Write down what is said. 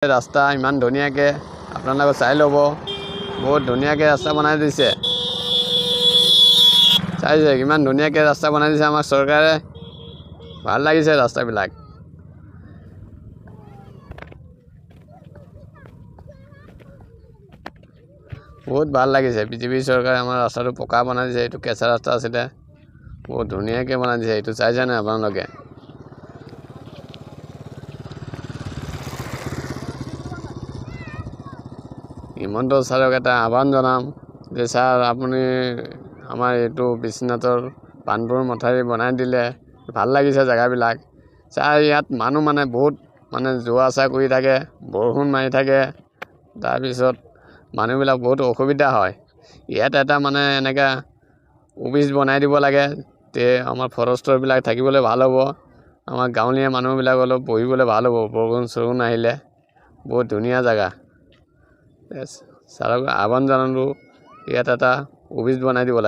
ৰাস্তা ইমান ধুনীয়াকে আপোনালোকে চাই ল'ব। বহুত ধুনীয়াকে ৰাস্তা বনাই দিছে। চাইছে কিমান ধুনীয়াকে ৰাস্তা বনাই দিছে আমাৰ চৰকাৰে। ভাল লাগিছে ৰাস্তাবিলাক। বহুত ভাল লাগিছে। বিজেপি চৰকাৰে আমাৰ ৰাস্তাটো পকা বনাই দিছে। এইটো কেঁচা ৰাস্তা আছিলে। বহুত ধুনীয়াকে বনাই দিছে। এইটো চাইছে নাই আপোনালোকে? হিমন্ত ছাৰক এটা আহ্বান জনাম যে ছাৰ আপুনি আমাৰ এইটো বিশ্বনাথৰ বানপুৰ মথাউৰি বনাই দিলে ভাল লাগিছে জেগাবিলাক। ছাৰ ইয়াত মানুহ বহুত যোৱা আসা কৰি থাকে, বৰষুণ মাৰি থাকে। তাৰপিছত মানুহবিলাক বহুত অসুবিধা হয়। ইয়াত এটা এনেকা অফিচ বনাই দিব লাগে, তে আমাৰ ফৰেষ্টৰবিলাক থাকিবলৈ ভাল হ'ব। আমাৰ গাঁৱলীয়া মানুহবিলাক অলপ বহিবলৈ ভাল হ'ব বৰষুণ আহিলে। বহুত ধুনীয়া জেগা। ছাৰক আহ্বান জনালোঁ ইয়াত এটা অফিচ বনাই দিব লাগে।